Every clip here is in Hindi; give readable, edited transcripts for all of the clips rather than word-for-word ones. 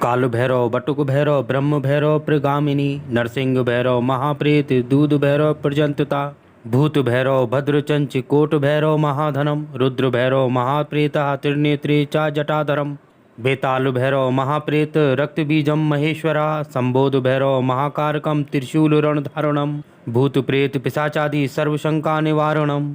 काल भैरव, बटुक भैरव, ब्रह्म भैरव, प्रगामिनी, नरसिंह भैरव, महाप्रेत, दूध भैरव, प्रजंतता, भूत भैरव, भद्रचंच, कोट भैरव, महाधनम, रुद्र भैरव, महाप्रेता, त्रिनेत्रे च जटाधरम, बेताल भैरव, महाप्रेत, रक्तबीजम, महेश्वरा, संबोध भैरव, महाकारकम, त्रिशूल रणधारणम, भूत प्रेत पिशाचादि सर्वशंका निवारणम,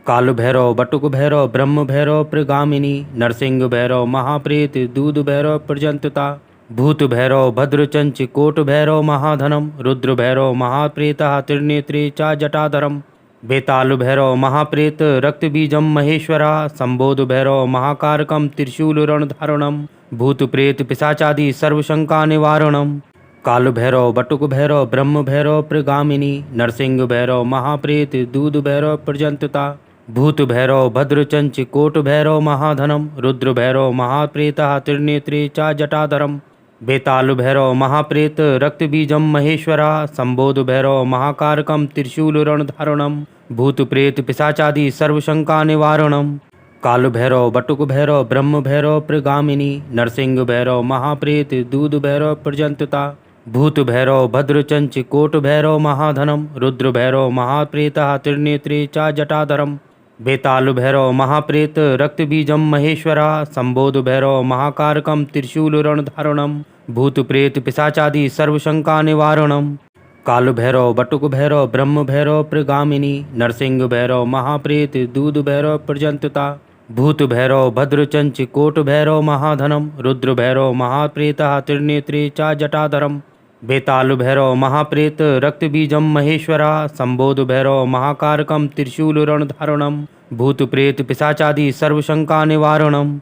काल भैरव, बटुक भैरव, ब्रह्म भैरव, प्रगामिनी, नरसिंह भैरव, महाप्रेत, दूध भैरव, प्रजंतता, भूत भैरव, भद्रचंच, कोट भैरव, महाधनम, रुद्र भैरव, महाप्रेता, त्रिनेत्रे च जटाधरम, बेताल भैरव, महाप्रेत, रक्तबीजम, महेश्वरा, संबोध भैरव, महाकारकम, त्रिशूल रणधारणम, भूत प्रेत पिशाचादि सर्वशंका निवारणम, काल भैरव, बटुक भैरव, ब्रह्म भैरव, प्रगामिनी, नरसिंह भैरव, महाप्रेत, दूध भैरव, प्रजंतता, भूत भैरव, भद्रचंच, कोट भैरव, महाधनम, रुद्र भैरव, महाप्रेता, त्रिनेत्रे च जटाधरम, बेताल भैरव, महाप्रेत, रक्तबीजम, महेश्वरा, संबोध भैरव, महाकारकम, त्रिशूल रणधारणम, भूत प्रेत पिशाचादि सर्वशंका निवारणम, काल भैरव, बटुक भैरव, ब्रह्म भैरव, प्रगामिनी, नरसिंह भैरव, महाप्रेत, दूध भैरव, प्रजंतता, भूत भैरव, भद्रचंच, कोट भैरव, महाधनम, रुद्र भैरव, महाप्रेता, त्रिनेत्रे च जटाधरम, बेताल भैरव, महाप्रेत, रक्तबीजम, महेश्वरा, संबोध भैरव, महाकारकम, त्रिशूल रणधारणम, भूत प्रेत पिशाचादि सर्वशंका निवारणम, काल भैरव, बटुक भैरव, ब्रह्म भैरव, प्रगामिनी, नरसिंह भैरव, महाप्रेत, दूध भैरव, प्रजंतता, भूत भैरव, भद्रचंच, कोट भैरव, महाधनम, रुद्र भैरव, महाप्रेता, त्रिनेत्रे च जटाधरम, बेताल भैरव, महाप्रेत, रक्तबीजम, महेश्वरा, संबोध भैरव, महाकारकम, त्रिशूल रणधारणम, भूत प्रेत पिशाचादि सर्वशंका निवारणम,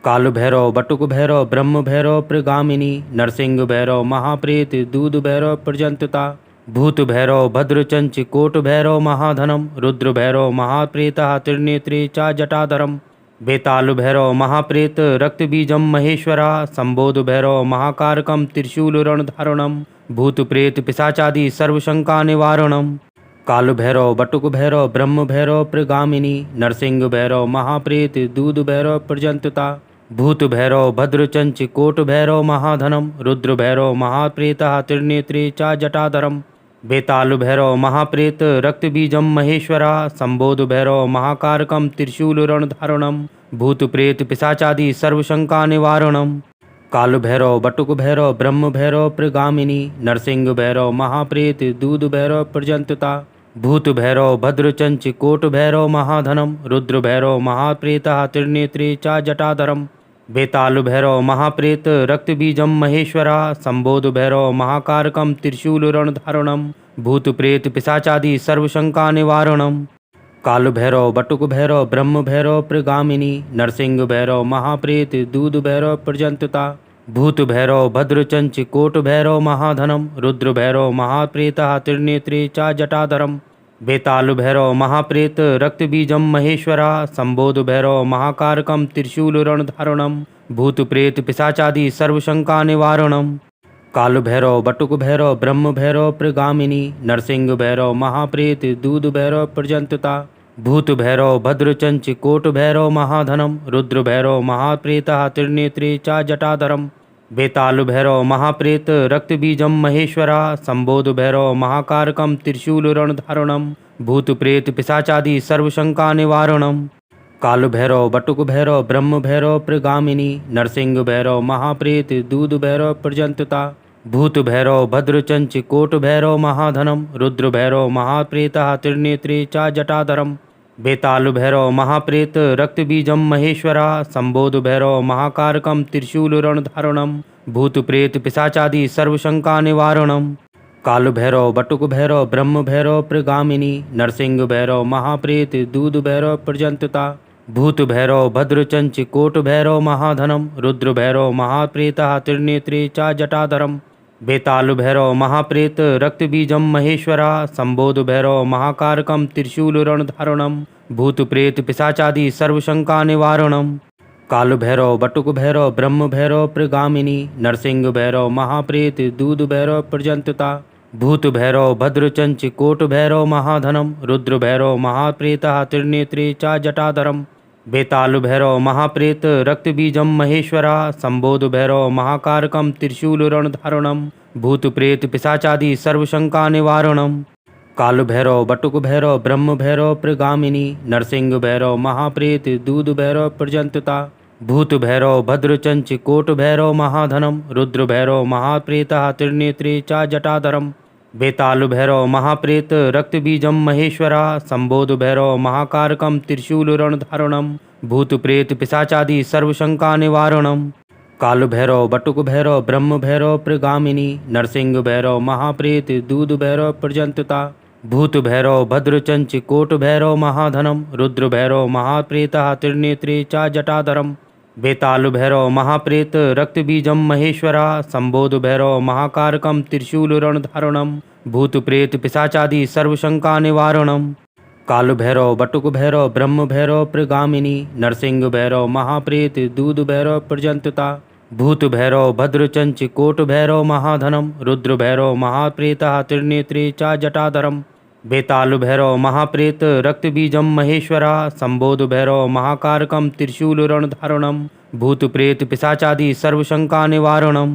काल भैरव, बटुक भैरव, ब्रह्म भैरव, प्रगामिनी, नरसिंह भैरव, महाप्रेत, दूध भैरव, प्रजंतता, भूत भैरव, भद्रचंच, कोट भैरव, महाधनम, रुद्र भैरव, महाप्रेता, त्रिनेत्रे च जटाधरम, बेताल भैरव, महाप्रेत, रक्तबीजम, महेश्वरा, संबोध भैरव, महाकारकम, त्रिशूल रणधारणम, भूत प्रेत पिशाचादि सर्वशंका निवारणम, काल भैरव, बटुक भैरव, ब्रह्म भैरव, प्रगामिनी, नरसिंह भैरव, महाप्रेत, दूध भैरव, प्रजंतता, भूत भैरव, भद्रचंच, कोट भैरव, महाधनम, रुद्र भैरव, महाप्रेता, त्रिनेत्रे च जटाधरम, बेताल भैरव, महाप्रेत, रक्तबीजम, महेश्वरा, संबोध भैरव, महाकारकम, त्रिशूल रणधारणम, भूत प्रेत पिशाचादि सर्वशंका निवारणम, काल भैरव, बटुक भैरव, ब्रह्म भैरव, प्रगामिनी, नरसिंह भैरव, महाप्रेत, दूध भैरव, प्रजंतता, भूत भैरव, भद्रचंच, कोट भैरव, महाधनम, रुद्र भैरव, महाप्रेता, त्रिनेत्रे च जटाधरम, बेताल भैरव, महाप्रेत, रक्तबीजम, महेश्वरा, संबोध भैरव, महाकारकम, त्रिशूल रणधारणम, भूत प्रेत पिशाचादि सर्वशंका निवारणम, काल भैरव, बटुक भैरव, ब्रह्म भैरव, प्रगामिनी, नरसिंह भैरव, महाप्रेत, दूध भैरव, प्रजंतता, भूत भैरव, भद्रचंच, कोट भैरव, महाधनम, रुद्र भैरव, महाप्रेता, त्रिनेत्रे च जटाधरम, बेताल भैरव, महाप्रेत, रक्तबीजम, महेश्वरा, संबोध भैरव, महाकारकम, त्रिशूल रणधारणम, भूत प्रेत पिशाचादि सर्वशंका निवारणम, काल भैरव, बटुक भैरव, ब्रह्म भैरव, प्रगामिनी, नरसिंह भैरव, महाप्रेत, दूध भैरव, प्रजंतता, भूत भैरव, भद्रचंच, कोट भैरव, महाधनम, रुद्र भैरव, महाप्रेता, त्रिनेत्रे च जटाधरम, बेताल भैरव, महाप्रेत, रक्तबीजम, महेश्वरा, संबोध भैरव, महाकारकम, त्रिशूल रणधारणम, भूत प्रेत पिशाचादि सर्वशंका निवारणम, काल भैरव, बटुक भैरव, ब्रह्म भैरव, प्रगामिनी, नरसिंह भैरव, महाप्रेत, दूध भैरव, प्रजंतता, भूत भैरव, भद्रचंच, कोट भैरव, महाधनम, रुद्र भैरव, महाप्रेता, त्रिनेत्रे च जटाधरम, बेताल भैरव, महाप्रेत, रक्तबीजम, महेश्वरा, संबोध भैरव, महाकारकम, त्रिशूल रणधारणम, भूत प्रेत पिशाचादि सर्वशंका निवारणम, काल भैरव, बटुक भैरव, ब्रह्म भैरव, प्रगामिनी, नरसिंह भैरव, महाप्रेत, दूध भैरव, प्रजंतता, भूत भैरव, भद्रचंच, कोट भैरव, महाधनम, रुद्र भैरव, महाप्रेता, त्रिनेत्रे च जटाधरम, बेताल भैरव, महाप्रेत, रक्तबीजम, महेश्वरा, संबोध भैरव, महाकारकम, त्रिशूल रणधारणम, भूत प्रेत पिशाचादि सर्वशंका निवारणम, काल भैरव, बटुक भैरव, ब्रह्म भैरव, प्रगामिनी, नरसिंह भैरव, महाप्रेत, दूध भैरव, प्रजंतता, भूत भैरव, भद्रचंच, कोट भैरव, महाधनम, रुद्र भैरव, महाप्रेता, त्रिनेत्रे च जटाधरम, बेताल भैरव महाप्रेत रक्तबीजम महेश्वरा संबोध भैरव महाकारकम त्रिशूलरणधारणम भूत प्रेत पिशाचादि सर्वशंका निवारणम। काल भैरव बटुक भैरव ब्रह्म भैरव प्रगामिनी नरसिंह भैरव महाप्रेत दूध भैरव प्रजंतता भूत भैरव भद्रचंच कोट भैरव महाधनम रुद्र भैरव महाप्रेता त्रिनेत्रे चा जटाधरम। बेताल भैरव महाप्रेत रक्तबीजम महेश्वरा संबोध भैरव महाकारकम त्रिशूलरणधारणम भूत प्रेत पिशाचादि सर्वशंका निवारणम। काल भैरव बटुक भैरव ब्रह्म भैरव प्रगामिनी नरसिंह भैरव महाप्रेत दूध भैरव प्रजंतता भूत भैरव भद्रचंच कोट भैरव महाधनम रुद्र भैरव महाप्रेता त्रिनेत्रे चा जटाधरम। बेताल भैरव महाप्रेत रक्तबीजम महेश्वरा संबोध भैरव महाकारकम त्रिशूलरणधारणम भूत प्रेत पिशाचादि सर्वशंका निवारणम। काल भैरव बटुक भैरव ब्रह्म भैरव प्रगामिनी नरसिंह भैरव महाप्रेत दूध भैरव प्रजंतता भूत भैरव भद्रचंच कोट भैरव महाधनम रुद्र भैरव महाप्रेता त्रिनेत्रे चा जटाधरम। बेताल भैरव महाप्रेत रक्तबीजम महेश्वरा संबोध भैरव महाकारकम त्रिशूलरणधारणम भूत प्रेत पिशाचादि सर्वशंका निवारणम।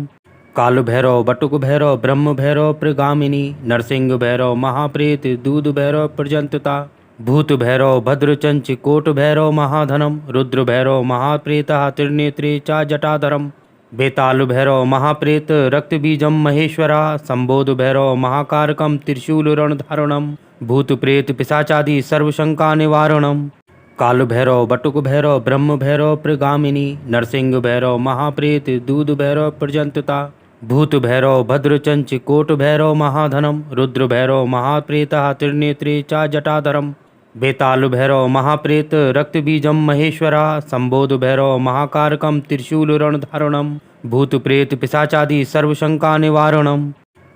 काल भैरव बटुक भैरव ब्रह्म भैरव प्रगामिनी नरसिंह भैरव महाप्रेत दूध भैरव प्रजंतता भूत भैरव भद्रचंच कोट भैरव महाधनम रुद्र भैरव महाप्रेता त्रिनेत्रे चा जटाधरम। बेताल भैरव महाप्रेत रक्तबीजम महेश्वरा संबोध भैरव महाकारकम त्रिशूलरणधारणम भूत प्रेत पिशाचादि सर्वशंका निवारणम। काल भैरव बटुक भैरव ब्रह्म भैरव प्रगामिनी नरसिंह भैरव महाप्रेत दूध भैरव प्रजंतता भूत भैरव भद्रचंच कोट भैरव महाधनम रुद्र भैरव महाप्रेता त्रिनेत्रे चा जटाधरम। बेताल भैरव महाप्रेत रक्तबीजम महेश्वरा संबोध भैरव महाकारकम त्रिशूलरणधारणम भूत प्रेत पिशाचादि सर्वशंका निवारणम।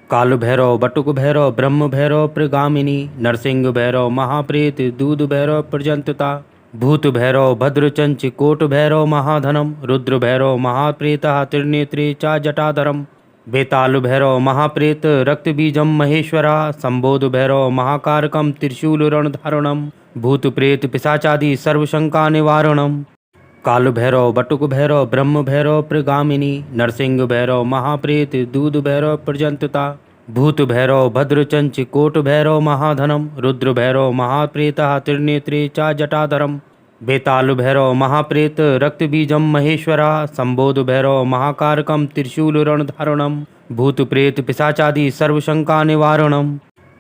काल भैरव बटुक भैरव ब्रह्म भैरव प्रगामिनी नरसिंह भैरव महाप्रेत दूध भैरव प्रजंतता भूत भैरव भद्रचंच कोट भैरव महाधनम रुद्र भैरव महाप्रेता त्रिनेत्रे चा जटाधरम। बेताल भैरव महाप्रेत रक्तबीजम महेश्वरा संबोध भैरव महाकारकम त्रिशूलरणधारणम भूत प्रेत पिशाचादि सर्वशंका निवारणम। काल भैरव बटुक भैरव ब्रह्म भैरव प्रगामिनी नरसिंह भैरव महाप्रेत दूध भैरव प्रजंतता भूत भैरव भद्रचंच कोट भैरव महाधनम रुद्र भैरव महाप्रेता त्रिनेत्रे चा जटाधरम। बेताल भैरव महाप्रेत रक्तबीजम महेश्वरा संबोध भैरव महाकारकम त्रिशूलरणधारणम भूत प्रेत पिशाचादि सर्वशंका निवारणम।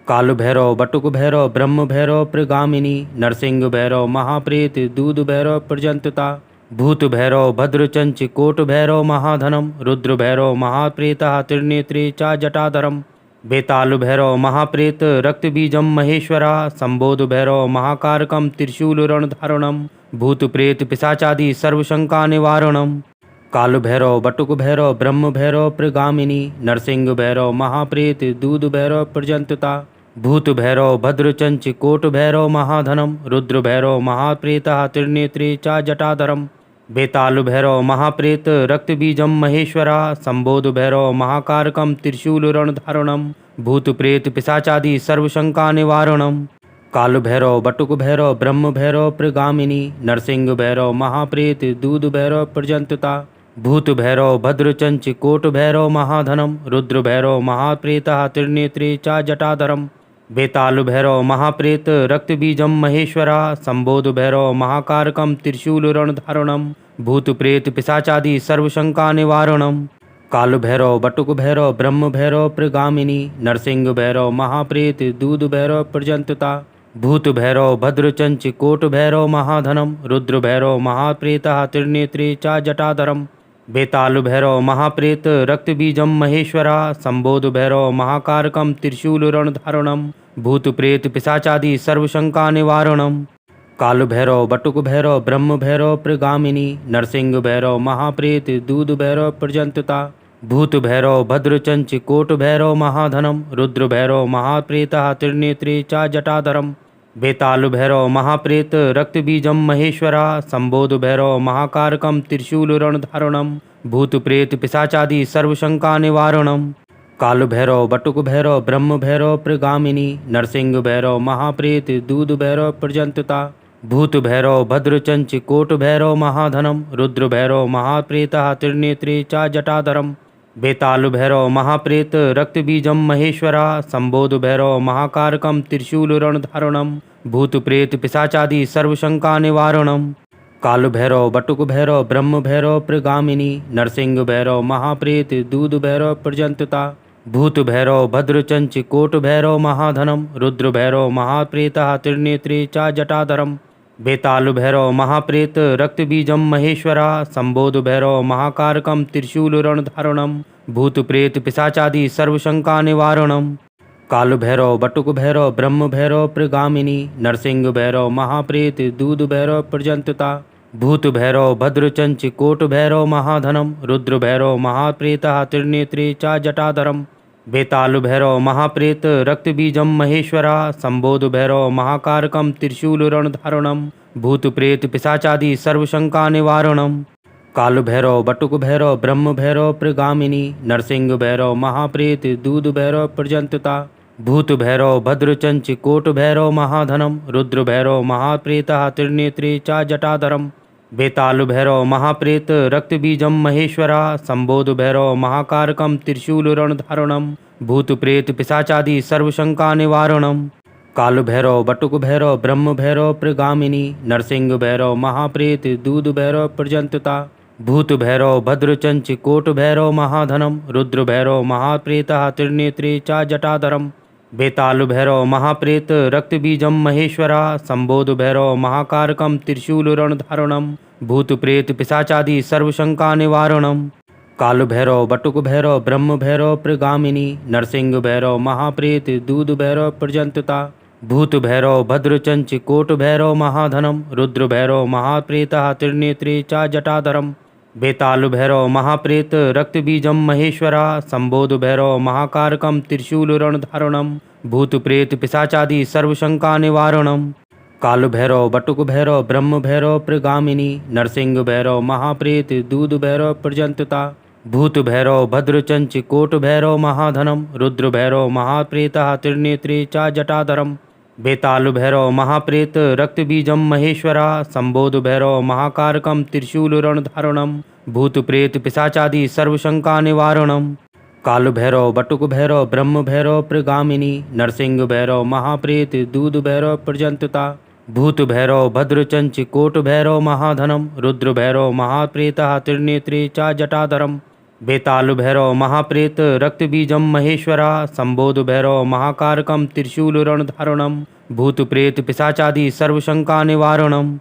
काल भैरव बटुक भैरव ब्रह्म भैरव प्रगामिनी नरसिंह भैरव महाप्रेत दूध भैरव प्रजंतता भूत भैरव भद्रचंच कोट भैरव महाधनम रुद्र भैरव महाप्रेता त्रिनेत्रे चा जटाधरम। बेताल भैरव महाप्रेत रक्तबीजम महेश्वरा संबोध भैरव महाकारकम त्रिशूलरणधारणम भूत प्रेत पिशाचादि सर्वशंका निवारणम। काल भैरव बटुक भैरव ब्रह्म भैरव प्रगामिनी नरसिंह भैरव महाप्रेत दूध भैरव प्रजंतता भूत भैरव भद्रचंच कोट भैरव महाधनम रुद्र भैरव महाप्रेता त्रिनेत्रे चा जटाधरम। बेताल भैरव महाप्रेत रक्तबीजम महेश्वरा संबोध भैरव महाकारकम त्रिशूलरणधारणम भूत प्रेत पिशाचादि सर्वशंका निवारणम। काल भैरव बटुक भैरव ब्रह्म भैरव प्रगामिनी नरसिंह भैरव महाप्रेत दूध भैरव प्रजंतता भूत भैरव भद्रचंच कोट भैरव महाधनम रुद्र भैरव महाप्रेता त्रिनेत्रे चा जटाधरम। बेताल भैरव महाप्रेत रक्तबीजम महेश्वरा संबोध भैरव महाकारकम त्रिशूलरणधारणम भूत प्रेत पिशाचादि सर्वशंका निवारणम। काल भैरव बटुक भैरव ब्रह्म भैरव प्रगामिनी नरसिंह भैरव महाप्रेत दूध भैरव प्रजंतता भूत भैरव भद्रचंच कोट भैरव महाधनम रुद्र भैरव महाप्रेता त्रिनेत्रे चा जटाधरम। बेताल भैरव महाप्रेत रक्तबीजम महेश्वरा संबोध भैरव महाकारकम त्रिशूलरणधारणम भूत प्रेत पिशाचादि सर्वशंका निवारणम। काल भैरव बटुक भैरव ब्रह्म भैरव प्रगामिनी नरसिंह भैरव महाप्रेत दूध भैरव प्रजंतता भूत भैरव भद्रचंच कोट भैरव महाधनम रुद्र भैरव महाप्रेता त्रिनेत्रे चा जटाधरम। बेताल भैरव महाप्रेत रक्तबीजम महेश्वरा संबोध भैरव महाकारकम त्रिशूलरणधारणम भूत प्रेत पिशाचादि सर्वशंका निवारणम। काल भैरव बटुक भैरव ब्रह्म भैरव प्रगामिनी नरसिंह भैरव महाप्रेत दूध भैरव प्रजंतता भूत भैरव भद्रचंच कोट भैरव महाधनम रुद्र भैरव महाप्रेतः त्रिनेत्रे च जटाधरम बेताल भैरव महाप्रेत रक्तबीजम महेश्वरा संबोध भैरव महाकारकम त्रिशूलरणधारणम भूत प्रेत पिशाचादि सर्वशंका निवारणम काल भैरव बटुक भैरव ब्रह्म भैरव प्रगामिनी नरसिंह भैरव महाप्रेत दूध भैरव प्रजंतता भूत भैरव भद्रचंच कोट भैरव महाधनम रुद्र भैरव महाप्रेतः त्रिनेत्रे च जटाधरम बेताल भैरव महाप्रेत रक्तबीजम महेश्वरा संबोध भैरव महाकारकम त्रिशूलरणधारणम भूत प्रेत पिशाचादि सर्वशंका निवारणम काल भैरव बटुक भैरव ब्रह्म भैरव प्रगामिनी नरसिंह भैरव महाप्रेत दूध भैरव प्रजंतता भूत भैरव भद्रचंच कोट भैरव महाधनम रुद्र भैरव महाप्रेतः त्रिनेत्रे च जटाधरम बेताल भैरव महाप्रेत रक्तबीजम महेश्वरा संबोध भैरव महाकारकम त्रिशूलरणधारणम भूत प्रेत पिशाचादि सर्वशंका निवारणम काल भैरव बटुक भैरव ब्रह्म भैरव प्रगामिनी नरसिंह भैरव महाप्रेत दूध भैरव प्रजंतता भूत भैरव भद्रचंच कोट भैरव महाधनम रुद्र भैरव महाप्रेतः त्रिनेत्रे च जटाधरम बेताल भैरव महाप्रेत रक्तबीजम महेश्वरा संबोध भैरव महाकारकम त्रिशूलरणधारणम भूत प्रेत पिशाचादि सर्वशंका निवारणम काल भैरव बटुक भैरव ब्रह्म भैरव प्रगामिनी नरसिंह भैरव महाप्रेत दूध भैरव प्रजंतता भूत भैरव भद्रचंच कोट भैरव महाधनम रुद्र भैरव महाप्रेतः त्रिनेत्रे च जटाधरम बेताल भैरव महाप्रेत रक्तबीजम महेश्वरा संबोध भैरव महाकारकम त्रिशूलरणधारणम भूत प्रेत पिशाचादि सर्वशंका निवारणम काल भैरव बटुक भैरव ब्रह्म भैरव प्रगामिनी नरसिंह भैरव महाप्रेत दूध भैरव प्रजंतता भूत भैरव भद्रचंच कोट भैरव महाधनम रुद्र भैरव महाप्रेतः त्रिनेत्रे च जटाधरम बेताल भैरव महाप्रेत रक्तबीजम महेश्वरा संबोध भैरव महाकारकम त्रिशूलरणधारणम भूत प्रेत पिशाचादि सर्वशंका निवारणम काल भैरव बटुक भैरव ब्रह्म भैरव प्रगामिनी नरसिंह भैरव महाप्रेत दूध भैरव प्रजंतता भूत भैरव भद्रचंच कोट भैरव महाधनम रुद्र भैरव महाप्रेतः त्रिनेत्रे च जटाधरम बेताल भैरव महाप्रेत रक्तबीजम महेश्वरा संबोध भैरव महाकारकम त्रिशूलरणधारणम भूत प्रेत पिशाचादि सर्वशंका निवारणम काल भैरव बटुक भैरव ब्रह्म भैरव प्रगामिनी नरसिंह भैरव महाप्रेत दूध भैरव प्रजंतता भूत भैरव भद्रचंच कोट भैरव महाधनम रुद्र भैरव महाप्रेतः त्रिनेत्रे च जटाधरम बेताल भैरव महाप्रेत रक्तबीजम महेश्वरा संबोध भैरव महाकारकम त्रिशूलरणधारणम भूत प्रेत पिशाचादि सर्वशंका निवारणम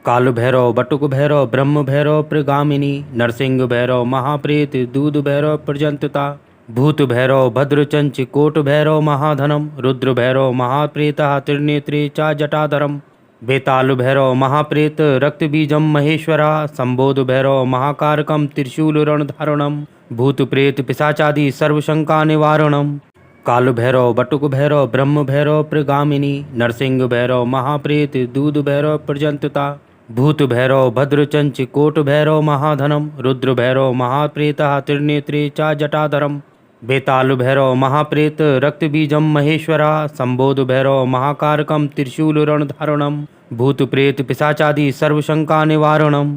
काल भैरव बटुक भैरव ब्रह्म भैरव प्रगामिनी नरसिंह भैरव महाप्रेत दूध भैरव प्रजंतता भूत भैरव भद्रचंच कोट भैरव महाधनम रुद्र भैरव महाप्रेतः त्रिनेत्रे च जटाधरम बेताल भैरव महाप्रेत रक्तबीजम महेश्वरा संबोध भैरव महाकारकम त्रिशूलरणधारणम भूत प्रेत पिशाचादि सर्वशंका निवारणम काल भैरव बटुक भैरव ब्रह्म भैरव प्रगामिनी नरसिंह भैरव महाप्रेत दूध भैरव प्रजंतता भूत भैरव भद्रचंच कोट भैरव महाधनम रुद्र भैरव महाप्रेतः त्रिनेत्रे च जटाधरम बेताल भैरव महाप्रेत रक्तबीजम महेश्वरा संबोध भैरव महाकारकम त्रिशूलरणधारणम भूत प्रेत पिशाचादि सर्वशंका निवारणम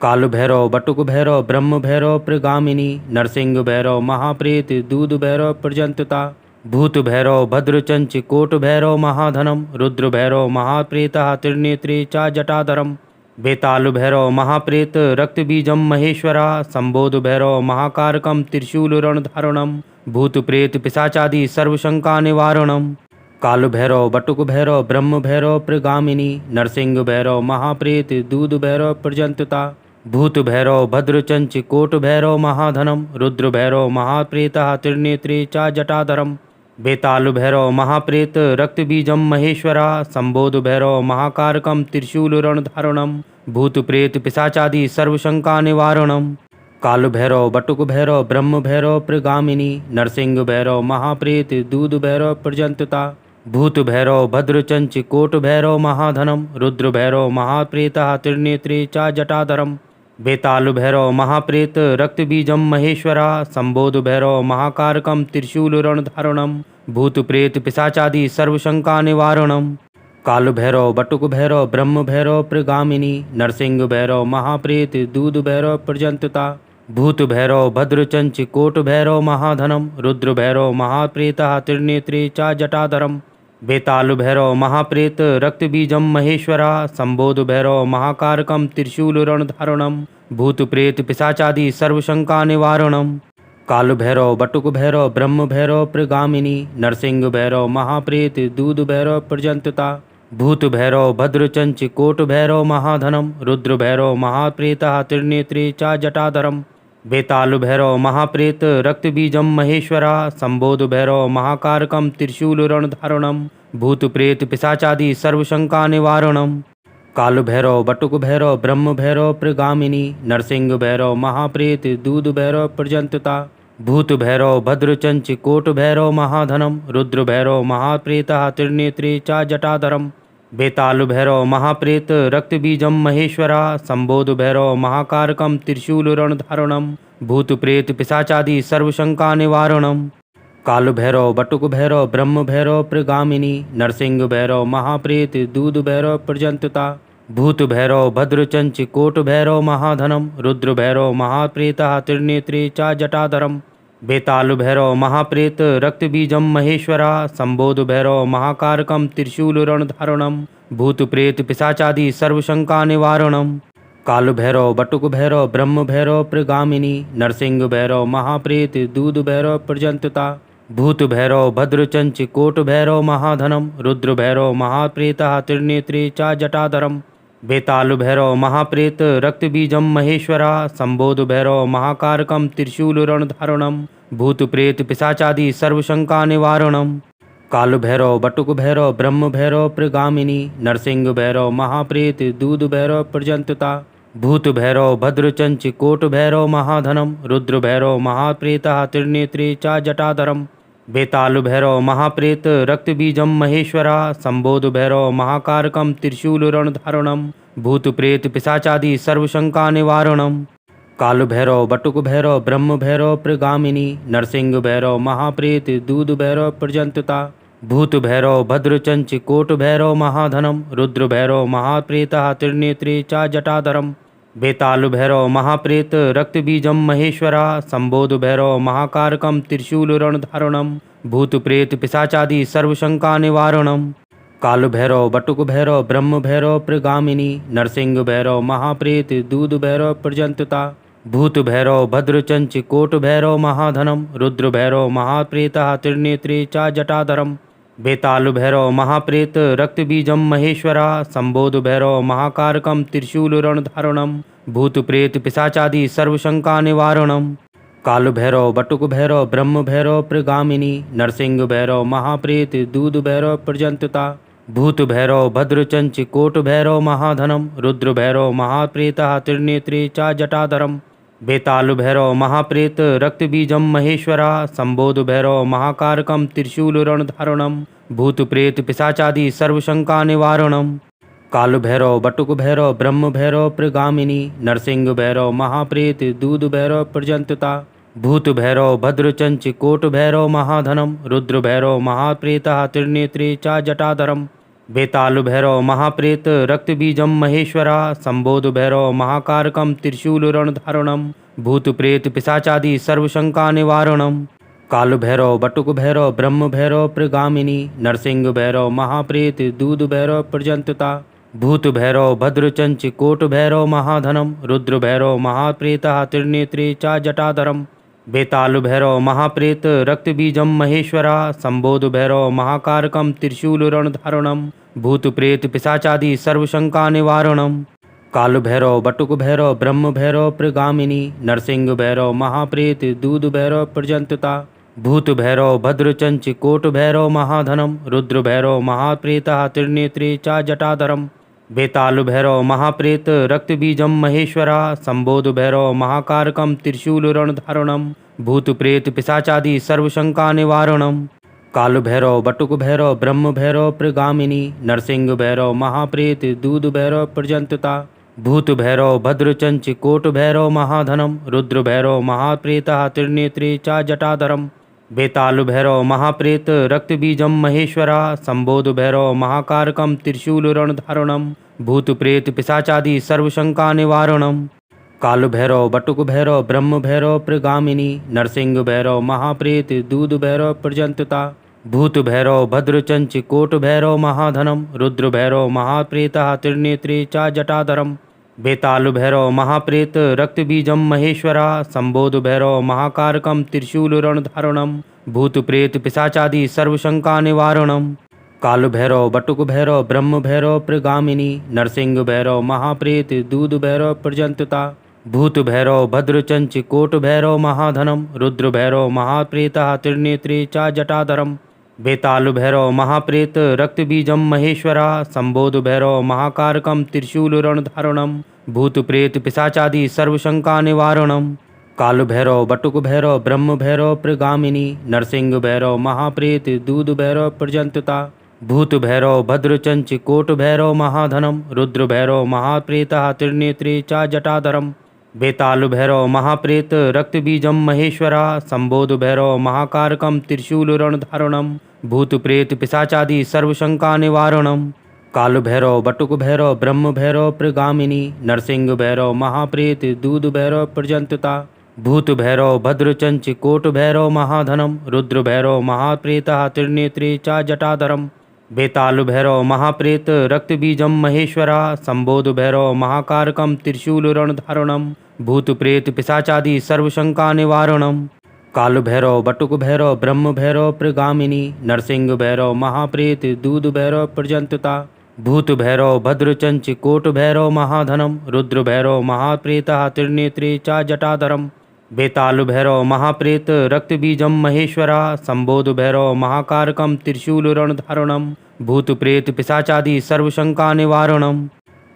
काल भैरव बटुक भैरव ब्रह्म भैरव प्रगामिनी नरसिंह भैरव महाप्रेत दूध भैरव प्रजंतता भूत भैरव भद्रचंच कोट भैरव महाधनम रुद्र भैरव महाप्रेतः त्रिनेत्रे च जटाधरम बेताल भैरव महाप्रेत रक्तबीजम महेश्वरा संबोध भैरव महाकारकम त्रिशूलरणधारणम भूत प्रेत पिशाचादि सर्वशंका निवारणम काल भैरव बटुक भैरव ब्रह्म भैरव प्रगामिनी नरसिंह भैरव महाप्रेत दूध भैरव प्रजंतता भूत भैरव भद्रचंच कोट भैरव महाधनम रुद्र भैरव महाप्रेतः त्रिनेत्रे च जटाधरम बेताल भैरव महाप्रेत रक्तबीजम महेश्वरा संबोध भैरव महाकारकम त्रिशूलरणधारणम भूत प्रेत पिशाचादि सर्वशंका निवारणम काल भैरव बटुक भैरव ब्रह्म भैरव प्रगामिनी नरसिंह भैरव महाप्रेत दूध भैरव प्रजंतता भूत भैरव भद्रचंच कोट भैरव महाधनम रुद्र भैरव महाप्रेतः त्रिनेत्रे च जटाधरम बेताल भैरव महाप्रेत रक्तबीजम महेश्वरा संबोध भैरव महाकारकम त्रिशूलरणधारणम भूत प्रेत पिशाचादि सर्वशंका निवारणम काल भैरव बटुक भैरव ब्रह्म भैरव प्रगामिनी नरसिंह भैरव महाप्रेत दूध भैरव प्रजंतता भूत भैरव भद्रचंच कोट भैरव महाधनम रुद्र भैरव महाप्रेतः त्रिनेत्रे च जटाधरम बेताल भैरव महाप्रेत रक्तबीजम महेश्वरा संबोध भैरव महाकारकम त्रिशूल रणधारणम भूत प्रेत पिशाचादि सर्वशंका निवारणम काल भैरव बटुक भैरव ब्रह्म भैरव प्रगामिनी नरसिंह भैरव महाप्रेत दूध भैरव प्रजंतता भूत भैरव भद्रचंच कोट भैरव महाधनम रुद्र भैरव महाप्रेतः त्रिनेत्रे च जटाधरम बेताल भैरव महाप्रेत रक्तबीजम महेश्वरा संबोध भैरव महाकारकम त्रिशूल रणधारणम भूत प्रेत पिशाचादि सर्वशंका निवारणम काल भैरव बटुक भैरव ब्रह्म भैरव प्रगामिनी नरसिंह भैरव महाप्रेत दूध भैरव प्रजंतता भूत भैरव भद्रचंच कोट भैरव महाधनम रुद्र भैरव महाप्रेतः त्रिनेत्रे च जटाधरम बेताल भैरव महाप्रेत रक्तबीजम महेश्वरा संबोध भैरव महाकारकम त्रिशूल रणधारणम भूत प्रेत पिशाचादि सर्वशंका निवारणम काल भैरव बटुक भैरव ब्रह्म भैरव प्रगामिनी नरसिंह भैरव महाप्रेत दूध भैरव प्रजंतता भूत भैरव भद्रचंच कोट भैरव महाधनम रुद्र भैरव महाप्रेतः त्रिनेत्रे च जटाधरम बेताल भैरव महाप्रेत रक्तबीजम महेश्वरा संबोध भैरव महाकारकम त्रिशूल रणधारणम भूत प्रेत पिशाचादि सर्वशंका निवारणम काल भैरव बटुक भैरव ब्रह्म भैरव प्रगामिनी नरसिंह भैरव महाप्रेत दूध भैरव प्रजंतता भूत भैरव भद्रचंच कोट भैरव महाधनम रुद्र भैरव महाप्रेतः त्रिनेत्रे च जटाधरम बेताल भैरव महाप्रेत रक्तबीजम महेश्वरा संबोध भैरव महाकारकम त्रिशूल रणधारणम भूत प्रेत पिशाचादि सर्वशंका निवारणम काल भैरव बटुक भैरव ब्रह्म भैरव प्रगामिनी नरसिंह भैरव महाप्रेत दूध भैरव प्रजंतता भूत भैरव भद्रचंच कोट भैरव महाधनम रुद्र भैरव महाप्रेतः त्रिनेत्रे च जटाधरम बेताल भैरव महाप्रेत रक्तबीजम महेश्वरा संबोध भैरव महाकारकम त्रिशूल रणधारणम भूत प्रेत पिशाचादि सर्वशंका निवारणम काल भैरव बटुक भैरव ब्रह्म भैरव प्रगामिनी नरसिंह भैरव महाप्रेत दूध भैरव प्रजंतता भूत भैरव भद्रचंच कोट भैरव महाधनम रुद्र भैरव महाप्रेतः त्रिनेत्रे च जटाधरम बेताल भैरव महाप्रेत रक्तबीजम महेश्वरा संबोध भैरव महाकारकम त्रिशूल रणधारणम भूत प्रेत पिशाचादि सर्वशंका निवारणम काल भैरव बटुक भैरव ब्रह्म भैरव प्रगामिनी नरसिंह भैरव महाप्रेत दूध भैरव प्रजंतता भूत भैरव भद्रचंच कोट भैरव महाधनम रुद्र भैरव महाप्रेतः त्रिनेत्रे च जटाधरम बेताल भैरव महाप्रेत रक्तबीजम महेश्वरा संबोध भैरव महाकारकम त्रिशूल रणधारणम भूत प्रेत पिशाचादि सर्वशंका निवारणम काल भैरव बटुक भैरव ब्रह्म भैरव प्रगामिनी नरसिंह भैरव महाप्रेत दूध भैरव प्रजंतता भूत भैरव भद्रचंच कोट भैरव महाधनम रुद्र भैरव महाप्रेतः त्रिनेत्रे च जटाधरम बेताल भैरव महाप्रेत रक्तबीजम महेश्वरा संबोध भैरव महाकारकम त्रिशूल रणधारणम भूत प्रेत पिशाचादि सर्वशंका निवारणम काल भैरव बटुक भैरव ब्रह्म भैरव प्रगामिनी नरसिंह भैरव महाप्रेत दूध भैरव प्रजंतता भूत भैरव भद्रचंच कोट भैरव महाधनम रुद्र भैरव महाप्रेतः त्रिनेत्रे च जटाधरम बेताल भैरव महाप्रेत रक्तबीजम महेश्वरा संबोध भैरव महाकारकम त्रिशूल रणधारणम भूत प्रेत पिशाचादि सर्वशंका निवारणम काल भैरव बटुक भैरव ब्रह्म भैरव प्रगामिनी नरसिंह भैरव महाप्रेत दूध भैरव प्रजंतता भूत भैरव भद्रचंच कोट भैरव महाधनम रुद्र भैरव महाप्रेतः त्रिनेत्रे च जटाधरम बेताल भैरव महाप्रेत रक्तबीजम महेश्वरा संबोध भैरव महाकारकम त्रिशूल रणधारणम भूत प्रेत पिशाचादि सर्वशंका निवारणम काल भैरव बटुक भैरव ब्रह्म भैरव प्रगामिनी नरसिंह भैरव महाप्रेत दूध भैरव प्रजंतता भूत भैरव भद्रचंच कोट भैरव महाधनम रुद्र भैरव महाप्रेतः त्रिनेत्रे च जटाधरम बेताल भैरव महाप्रेत रक्तबीजम महेश्वरा संबोध भैरव महाकारकम त्रिशूल रणधारणम भूत प्रेत पिशाचादि सर्वशंका निवारणम काल भैरव बटुक भैरव ब्रह्म भैरव प्रगामिनी नरसिंह भैरव महाप्रेत दूध भैरव प्रजंतता भूत भैरव भद्रचंच कोट भैरव महाधनम रुद्र भैरव महाप्रेतः त्रिनेत्रे च जटाधरम बेताल भैरव महाप्रेत रक्तबीजम महेश्वरा संबोध भैरव महाकारकम त्रिशूलरणधारणम भूत प्रेत पिशाचादि सर्वशंका निवारणम काल भैरव बटुक भैरव ब्रह्म भैरव प्रगामिनी नरसिंह भैरव महाप्रेत दूध भैरव प्रजंतता भूत भैरव भद्रचंच कोट भैरव महाधनम रुद्र भैरव महाप्रेता त्रिनेत्रे चा जटाधरम बेताल भैरव महाप्रेत रक्तबीजम महेश्वरा संबोध भैरव महाकारकम त्रिशूलरणधारणम भूत प्रेत पिशाचादि सर्वशंका निवारणम काल भैरव बटुक भैरव ब्रह्म भैरव प्रगामिनी नरसिंह भैरव महाप्रेत दूध भैरव प्रजंतता भूत भैरव भद्रचंच कोट भैरव महाधनम रुद्र भैरव महाप्रेता त्रिनेत्रे चा जटाधरम बेताल भैरव महाप्रेत रक्तबीजम महेश्वरा संबोध भैरव महाकारकम त्रिशूलरणधारणम भूत प्रेत पिशाचादि सर्वशंका निवारणम काल भैरव बटुक भैरव ब्रह्म भैरव प्रगामिनी नरसिंह भैरव महाप्रेत दूध भैरव प्रजंतता भूत भैरव भद्रचंच कोट भैरव महाधनम रुद्र भैरव महाप्रेता त्रिनेत्रे चा जटाधरम बेताल भैरव महाप्रेत रक्तबीजम महेश्वरा संबोध भैरव महाकारकम त्रिशूलरणधारणम भूत प्रेत पिशाचादि सर्वशंका निवारणम काल भैरव बटुक भैरव ब्रह्म भैरव प्रगामिनी नरसिंह भैरव महाप्रेत दूध भैरव प्रजंतता भूत भैरव भद्रचंच कोट भैरव महाधनम रुद्र भैरव महाप्रेता त्रिनेत्रे चा जटाधरम बेताल भैरव महाप्रेत रक्तबीजम महेश्वरा संबोध भैरव महाकारकम त्रिशूलरणधारणम भूत प्रेत पिशाचादि सर्वशंका निवारणम काल भैरव बटुक भैरव ब्रह्म भैरव प्रगामिनी नरसिंह भैरव महाप्रेत दूध भैरव प्रजंतता भूत भैरव भद्रचंच कोट भैरव महाधनम रुद्र भैरव महाप्रेता त्रिनेत्रे चा जटाधरम बेताल भैरव महाप्रेत रक्तबीजम महेश्वरा संबोध भैरव महाकारकम त्रिशूलरणधारणम भूत प्रेत पिशाचादि सर्वशंका निवारणम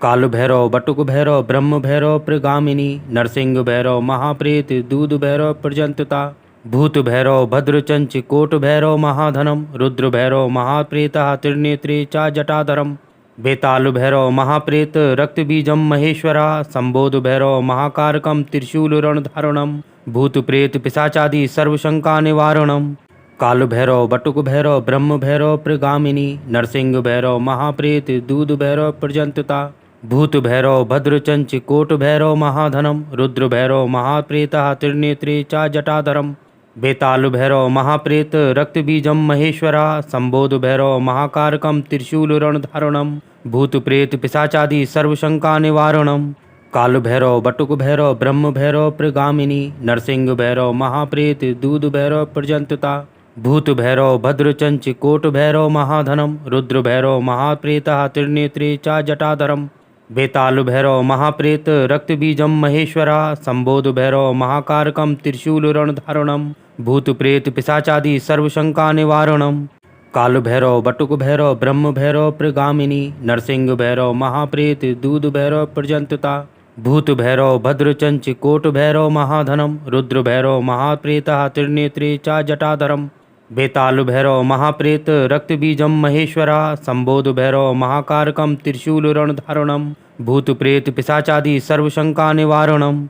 काल भैरव बटुक भैरव ब्रह्म भैरव प्रगामिनी नरसिंह भैरव महाप्रेत दूध भैरव प्रजंतता भूत भैरव भद्रचंच कोट भैरव महाधनम रुद्र भैरव महाप्रेता त्रिनेत्रे चा जटाधरम बेताल भैरव महाप्रेत रक्तबीजम महेश्वरा संबोध भैरव महाकारकम त्रिशूलरणधारणम भूत प्रेत पिशाचादि सर्वशंका निवारणम काल भैरव बटुक भैरव ब्रह्म भैरव प्रगामिनी नरसिंह भैरव महाप्रेत दूध भैरव प्रजंतता भूत भैरव भद्रचंच कोट भैरव महाधनम रुद्र भैरव महाप्रेता त्रिनेत्रे चा जटाधरम बेताल भैरव महाप्रेत रक्तबीजम महेश्वरा संबोध भैरव महाकारकम त्रिशूलरणधारणम भूत प्रेत पिशाचादि सर्वशंका निवारणम काल भैरव बटुक भैरव ब्रह्म भैरव प्रगामिनी नरसिंह भैरव महाप्रेत दूध भैरव प्रजंतता भूत भैरव भद्रचंच कोट भैरव महाधनम रुद्र भैरव महाप्रेता त्रिनेत्रे चा जटाधरम बेताल भैरव महाप्रेत रक्तबीजम महेश्वरा संबोध भैरव महाकारकम त्रिशूलरणधारणम भूत प्रेत पिशाचादि सर्वशंका निवारणम काल भैरव बटुक भैरव ब्रह्म भैरव प्रगामिनी नरसिंह भैरव महाप्रेत दूध भैरव प्रजंतता भूत भैरव भद्रचंच कोट भैरव महाधनम रुद्र भैरव महाप्रेता त्रिनेत्रे चा जटाधरम बेताल भैरव महाप्रेत रक्तबीजम महेश्वरा संबोध भैरव महाकारकम त्रिशूलरणधारणम भूत प्रेत पिशाचादि सर्वशंका निवारणम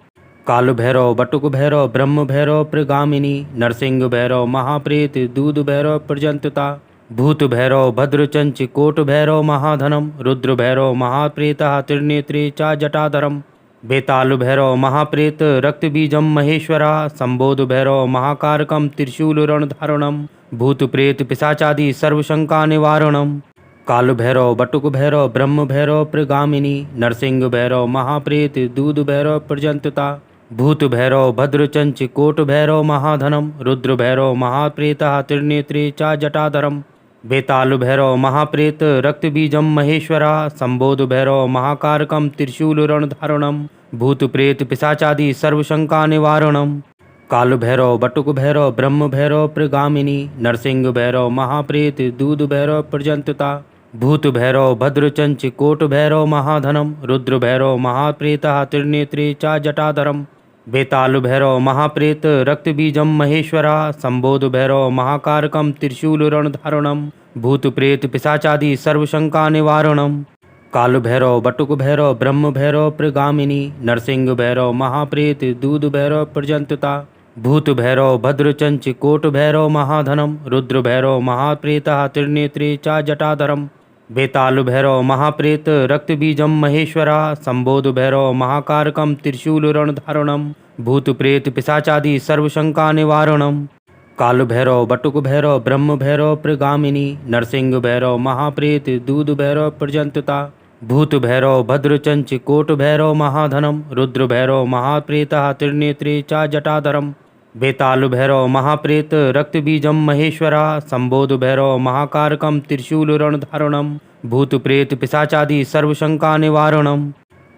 काल भैरव बटुक भैरव ब्रह्म भैरव प्रगामिनी नरसिंह भैरव महाप्रेत दूध भैरव प्रजंतता भूत भैरव भद्रचंच कोट भैरव महाधनम रुद्र भैरव महाप्रेता त्रिनेत्रे चा जटाधरम बेताल भैरव महाप्रेत रक्तबीजम महेश्वरा संबोध भैरव महाकारकम त्रिशूलरणधारणम भूत प्रेत पिशाचादि सर्वशंका निवारणम काल भैरव बटुक भैरव ब्रह्म भैरव प्रगामिनी नरसिंह भैरव महाप्रेत दूध भैरव प्रजंतता भूत भैरव भद्रचंच कोट भैरव महाधनम रुद्र भैरव महाप्रेता त्रिनेत्रे चा जटाधरम बेताल भैरव महाप्रेत रक्तबीजम महेश्वरा संबोध भैरव महाकारकम त्रिशूलरणधारणम भूत प्रेत पिशाचादि सर्वशंका निवारणम काल भैरव बटुक भैरव ब्रह्म भैरव प्रगामिनी नरसिंह भैरव महाप्रेत दूध भैरव प्रजंतता भूत भैरव भद्रचंच कोट भैरव महाधनम रुद्र भैरव महाप्रेता त्रिनेत्रे चा जटाधरम बेताल भैरव महाप्रेत रक्तबीजम महेश्वरा संबोध भैरव महाकारकम त्रिशूलरणधारणम भूत प्रेत पिशाचादि सर्वशंका निवारणम काल भैरव बटुक भैरव ब्रह्म भैरव प्रगामिनी नरसिंह भैरव महाप्रेत दूध भैरव प्रजंतता भूत भैरव भद्रचंच कोट भैरव महाधनम रुद्र भैरव महाप्रेतः त्रिनेत्रे च जटाधरम बेताल भैरव महाप्रेत रक्तबीजम महेश्वरा संबोध भैरव महाकारकम त्रिशूलरणधारणम भूत प्रेत पिशाचादि सर्वशंका निवारणम काल भैरव बटुक भैरव ब्रह्म भैरव प्रगामिनी नरसिंह भैरव महाप्रेत दूध भैरव प्रजंतता भूत भैरव भद्रचंच कोट भैरव महाधनम रुद्र भैरव महाप्रेतः त्रिनेत्रे च जटाधरम बेताल भैरव महाप्रेत रक्तबीजम महेश्वरा संबोध भैरव महाकारकम त्रिशूलरणधारणम भूत प्रेत पिशाचादि सर्वशंका निवारणम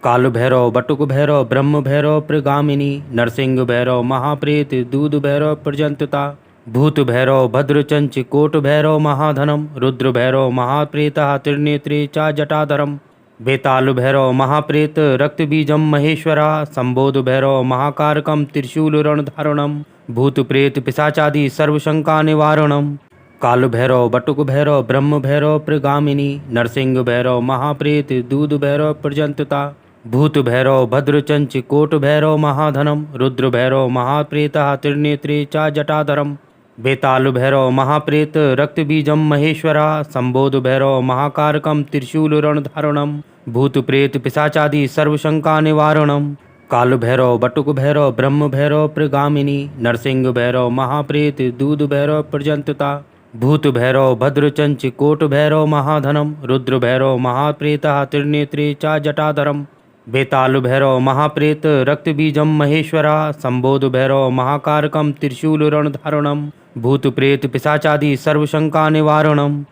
काल भैरव बटुक भैरव ब्रह्म भैरव प्रगामिनी नरसिंह भैरव महाप्रेत दूध भैरव प्रजंतता भूत भैरव भद्रचंच कोट भैरव महाधनम रुद्र भैरव महाप्रेतः त्रिनेत्रे च जटाधरम बेताल भैरव महाप्रेत रक्तबीजम महेश्वरा संबोध भैरव महाकारकम त्रिशूलरणधारणम भूत प्रेत पिशाचादि सर्वशंका निवारणम काल भैरव बटुक भैरव ब्रह्म भैरव प्रगामिनी नरसिंह भैरव महाप्रेत दूध भैरव प्रजंतता भूत भैरव भद्रचंच कोट भैरव महाधनम रुद्र भैरव महाप्रेतः त्रिनेत्रे च जटाधरम बेताल भैरव महाप्रेत रक्तबीजम महेश्वरा संबोध भैरव महाकारकम त्रिशूलरणधारणम भूत प्रेत पिशाचादि सर्वशंका निवारणम काल भैरव बटुक भैरव ब्रह्म भैरव प्रगामिनी नरसिंह भैरव महाप्रेत दूध भैरव प्रजंतता भूत भैरव भद्रचंच कोट भैरव महाधनम रुद्र भैरव महाप्रेतः त्रिनेत्रे च जटाधरम बेताल भैरव महाप्रेत रक्तबीजम महेश्वरा संबोध भैरव महाकारकम त्रिशूलरणधारणम भूत प्रेत पिशाचादि सर्वशंका निवारणम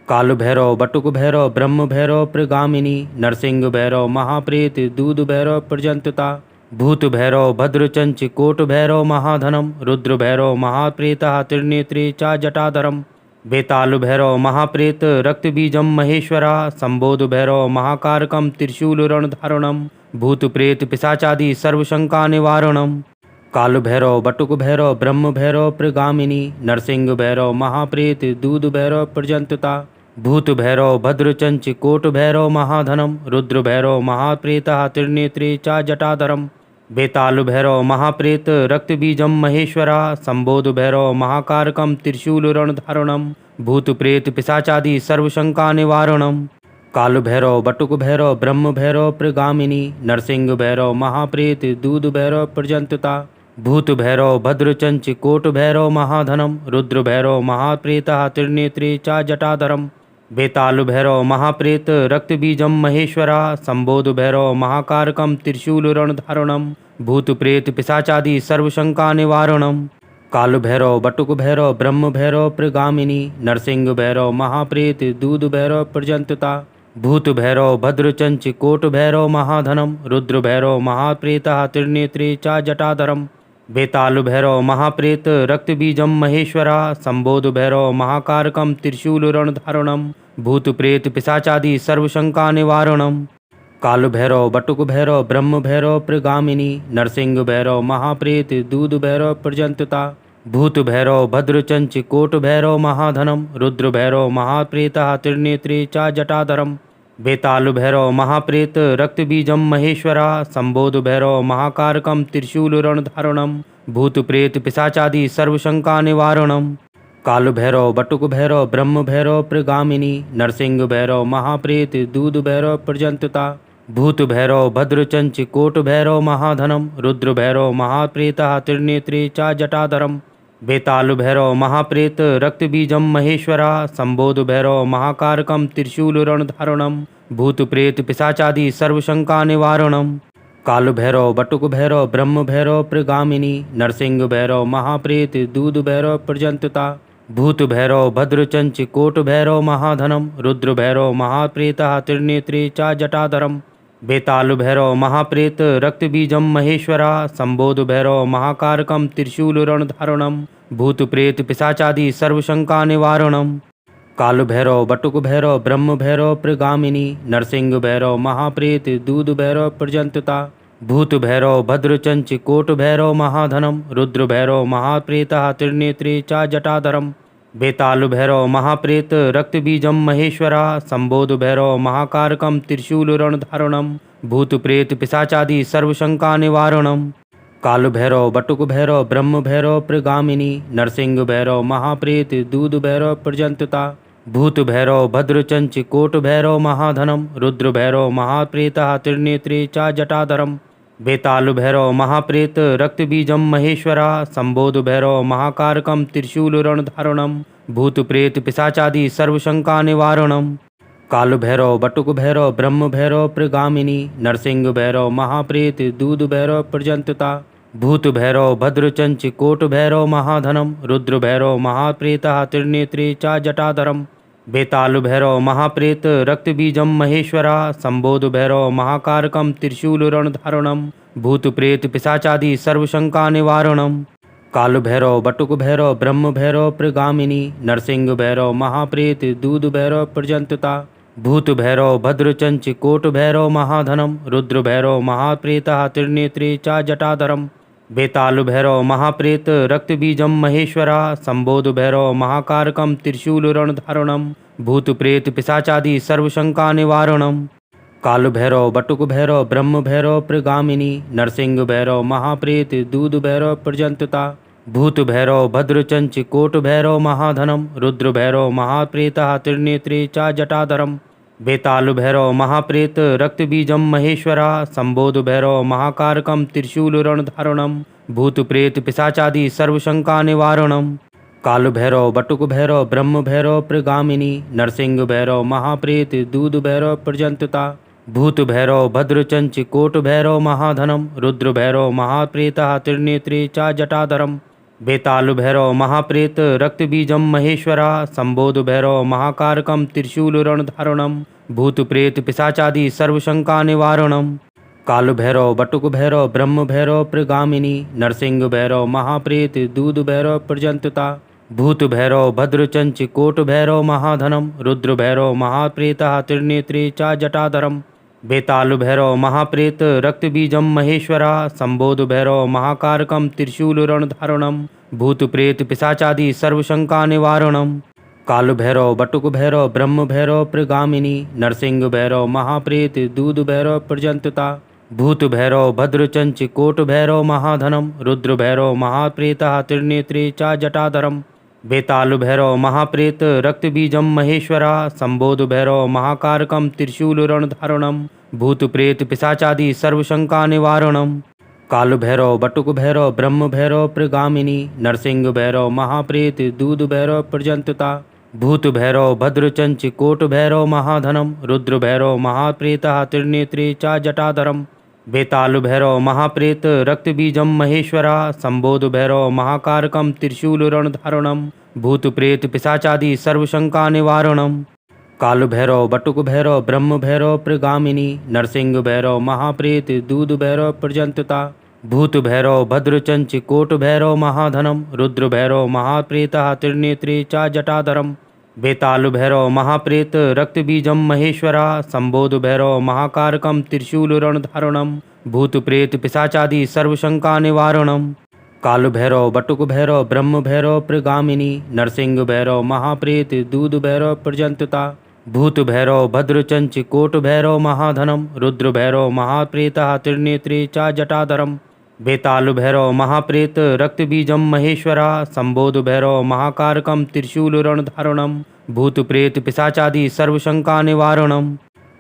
काल भैरव बटुक भैरव ब्रह्म भैरव प्रगामिनी नरसिंह भैरव महाप्रेत दूध भैरव प्रजंतता भूत भैरव भद्रचंच कोट भैरव महाधनम रुद्र भैरव महाप्रेतः त्रिनेत्रे च जटाधरम बेताल भैरव महाप्रेत रक्तबीजम महेश्वरा संबोध भैरव महाकारकम त्रिशूलरणधारणम भूत प्रेत पिशाचादि सर्वशंका निवारणम काल भैरव बटुक भैरव ब्रह्म भैरव प्रगामिनी नरसिंह भैरव महाप्रेत दूध भैरव प्रजंतता भूत भैरव भद्रचंच कोट भैरव महाधनम रुद्र भैरव महाप्रेतः त्रिनेत्रे च जटाधरम बेताल भैरव महाप्रेत रक्तबीजम महेश्वरा संबोध भैरव महाकारकम त्रिशूलरणधारणम भूत प्रेत पिशाचादि सर्वशंका निवारणम काल भैरव बटुक भैरव ब्रह्म भैरव प्रगामिनी नरसिंह भैरव महाप्रेत दूध भैरव प्रजंतता भूत भैरव भद्रचंच कोट भैरव महाधनम रुद्र भैरव महाप्रेतः त्रिनेत्रे च जटाधरम बेताल भैरव महाप्रेत रक्तबीजम महेश्वरा संबोध भैरव महाकारकम त्रिशूलरणधारणम भूत प्रेत पिशाचादि सर्वशंका निवारणम काल भैरव बटुक भैरव ब्रह्म भैरव प्रगामिनी नरसिंह भैरव महाप्रेत दूध भैरव प्रजंतता भूत भैरव भद्रचंच कोट भैरव महाधनम रुद्र भैरव महाप्रेतः त्रिनेत्रे च जटाधरम बेताल भैरव महाप्रेत रक्तबीजम महेश्वरा संबोध भैरव महाकारकम त्रिशूलरणधारणम भूत प्रेत पिशाचादि सर्वशंका निवारणम काल भैरव बटुक भैरव ब्रह्म भैरव प्रगामिनी नरसिंह भैरव महाप्रेत दूध भैरव प्रजंतता भूत भैरव भद्रचंच कोट भैरव महाधनम रुद्र भैरव महाप्रेतः त्रिनेत्रे च जटाधरम बेताल भैरव महाप्रेत रक्तबीजम महेश्वरा संबोध भैरव महाकारकम त्रिशूलरणधारणम भूत प्रेत पिशाचादि सर्वशंका निवारणम काल भैरव बटुक भैरव ब्रह्म भैरव प्रगामिनी नरसिंह भैरव महाप्रेत दूध भैरव प्रजंतता भूत भैरव भद्रचंच कोट भैरव महाधनम रुद्र भैरव महाप्रेतः त्रिनेत्रे च जटाधरम बेताल भैरव महाप्रेत रक्तबीजम महेश्वरा संबोध भैरव महाकारकम त्रिशूलरणधारणम भूत प्रेत पिशाचादि सर्वशंका निवारणम काल भैरव बटुक भैरव ब्रह्म भैरव प्रगामिनी नरसिंह भैरव महाप्रेत दूध भैरव प्रजंतता भूत भैरव भद्रचंच कोट भैरव महाधनम रुद्र भैरव महाप्रेतः त्रिनेत्रे च जटाधरम बेताल भैरव महाप्रेत रक्तबीजम महेश्वरा संबोध भैरव महाकारकम त्रिशूलरणधारणम भूत प्रेत पिशाचादि सर्वशंका निवारणम काल भैरव बटुक भैरव ब्रह्म भैरव प्रगामिनी नरसिंह भैरव महाप्रेत दूध भैरव प्रजंतता भूत भैरव भद्रचंच कोट भैरव महाधनम रुद्र भैरव महाप्रेतः त्रिनेत्रे च जटाधरम बेताल भैरव महाप्रेत रक्तबीजम महेश्वरा संबोध भैरव महाकारकम त्रिशूलरणधारणम भूत प्रेत पिशाचादि सर्वशंका निवारणम काल भैरव बटुक भैरव ब्रह्म भैरव प्रगामिनी नरसिंह भैरव महाप्रेत दूध भैरव प्रजंतता भूत भैरव भद्रचंच कोट भैरव महाधनम रुद्र भैरव महाप्रेता त्रिनेत्रे च जटाधरम बेताल भैरव महाप्रेत रक्तबीजम महेश्वरा संबोध भैरव महाकारकम त्रिशूलरणधारणम भूत प्रेत पिशाचादि सर्वशंका निवारणम काल भैरव बटुक भैरव ब्रह्म भैरव प्रगामिनी नरसिंह भैरव महाप्रेत दूध भैरव प्रजंतता भूत भैरव भद्रचंच कोट भैरव महाधनम रुद्र भैरव महाप्रेता त्रिनेत्रे च जटाधरम बेताल भैरव महाप्रेत रक्तबीजम महेश्वरा संबोध भैरव महाकारकम त्रिशूलरणधारणम भूत प्रेत पिशाचादि सर्वशंका निवारणम काल भैरव बटुक भैरव ब्रह्म भैरव प्रगामिनी नरसिंह भैरव महाप्रेत दूध भैरव प्रजंतता भूत भैरव भद्रचंच कोट भैरव महाधनम रुद्र भैरव महाप्रेता त्रिनेत्रे च जटाधरम बेताल भैरव महाप्रेत रक्तबीजम महेश्वरा संबोध भैरव महाकारकम त्रिशूलरणधारणम भूत प्रेत पिशाचादि सर्वशंका निवारणम काल भैरव बटुक भैरव ब्रह्म भैरव प्रगामिनी नरसिंह भैरव महाप्रेत दूध भैरव प्रजंतता भूत भैरव भद्रचंच कोट भैरव महाधनम रुद्र भैरव महाप्रेता त्रिनेत्रे च जटाधरम बेताल भैरव महाप्रेत रक्तबीजम महेश्वरा संबोध भैरव महाकारकम त्रिशूलरणधारणम भूत प्रेत पिशाचादि सर्वशंका निवारणम काल भैरव बटुक भैरव ब्रह्म भैरव प्रगामिनी नरसिंह भैरव महाप्रेत दूध भैरव प्रजंतता भूत भैरव भद्रचंच कोट भैरव महाधनम रुद्र भैरव महाप्रेता त्रिनेत्रे च जटाधरम बेताल भैरव महाप्रेत रक्तबीजम महेश्वरा संबोध भैरव महाकारकम त्रिशूलरणधारणम भूत प्रेत पिशाचादि सर्वशंका निवारणम काल भैरव बटुक भैरव ब्रह्म भैरव प्रगामिनी नरसिंह भैरव महाप्रेत दूध भैरव प्रजंतता भूत भैरव भद्रचंच कोट भैरव महाधनम रुद्र भैरव महाप्रेता त्रिनेत्रे च जटाधरम बेताल भैरव महाप्रेत रक्तबीजम महेश्वरा संबोध भैरव महाकारकम त्रिशूलरणधारणम भूत प्रेत पिशाचादि सर्वशंका निवारणम काल भैरव बटुक भैरव ब्रह्म भैरव प्रगामिनी नरसिंह भैरव महाप्रेत दूध भैरव प्रजंतता भूत भैरव भद्रचंच कोट भैरव महाधनम रुद्र भैरव महाप्रेता त्रिनेत्रे च जटाधरम बेताल भैरव महाप्रेत रक्तबीजम महेश्वरा संबोध भैरव महाकारकम त्रिशूलरणधारणम भूत प्रेत पिशाचादि सर्वशंका निवारणम काल भैरव बटुक भैरव ब्रह्म भैरव प्रगामिनी नरसिंह भैरव महाप्रेत दूध भैरव प्रजंतता भूत भैरव भद्रचंच कोट भैरव महाधनम रुद्र भैरव महाप्रेता त्रिनेत्रे च जटाधरम बेताल भैरव महाप्रेत रक्तबीजम महेश्वरा संबोध भैरव महाकारकम त्रिशूलरणधारणम भूत प्रेत पिशाचादि सर्वशंका निवारणम काल भैरव बटुक भैरव ब्रह्म भैरव प्रगामिनी नरसिंह भैरव महाप्रेत दूध भैरव प्रजंतता भूत भैरव भद्रचंच कोट भैरव महाधनम रुद्र भैरव महाप्रेता त्रिनेत्रे च जटाधरम बेताल भैरव महाप्रेत रक्तबीजम महेश्वरा संबोध भैरव महाकारकम त्रिशूलरणधारणम भूत प्रेत पिशाचादि सर्वशंका निवारणम काल भैरव बटुक भैरव ब्रह्म भैरव प्रगामिनी नरसिंह भैरव महाप्रेत दूध भैरव प्रजंतता भूत भैरव भद्रचंच कोट भैरव महाधनम रुद्र भैरव महाप्रेता त्रिनेत्रे च जटाधरम बेताल भैरव महाप्रेत रक्तबीजम महेश्वरा संबोध भैरव महाकारकम त्रिशूलरणधारणम भूत प्रेत पिशाचादि सर्वशंका निवारणम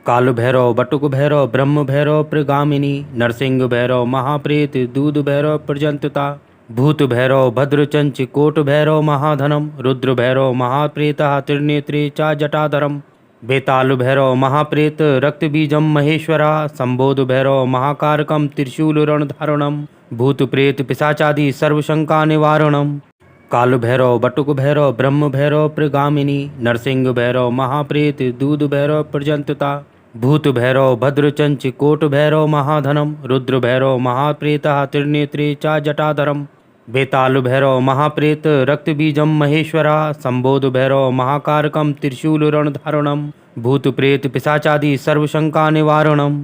काल भैरव बटुक भैरव ब्रह्म भैरव प्रगामिनी नरसिंह भैरव महाप्रेत दूध भैरव प्रजंतता भूत भैरव भद्रचंच कोट भैरव महाधनम रुद्र भैरव महाप्रेता त्रिनेत्रे च जटाधरम बेताल भैरव महाप्रेत रक्तबीजम महेश्वरा संबोध भैरव महाकारकम त्रिशूलरणधारणम भूत प्रेत पिशाचादि सर्वशंका निवारणम काल भैरव बटुक भैरव ब्रह्म भैरव प्रगामिनी नरसिंह भैरव महाप्रेत दूध भैरव प्रजंतता भूत भैरव भद्रचंच कोट भैरव महाधनम रुद्र भैरव महाप्रेता त्रिनेत्रे च जटाधरम बेताल भैरव महाप्रेत रक्तबीजम महेश्वरा संबोध भैरव महाकारकम त्रिशूलरणधारणम भूत प्रेत पिशाचादि सर्वशंका निवारणम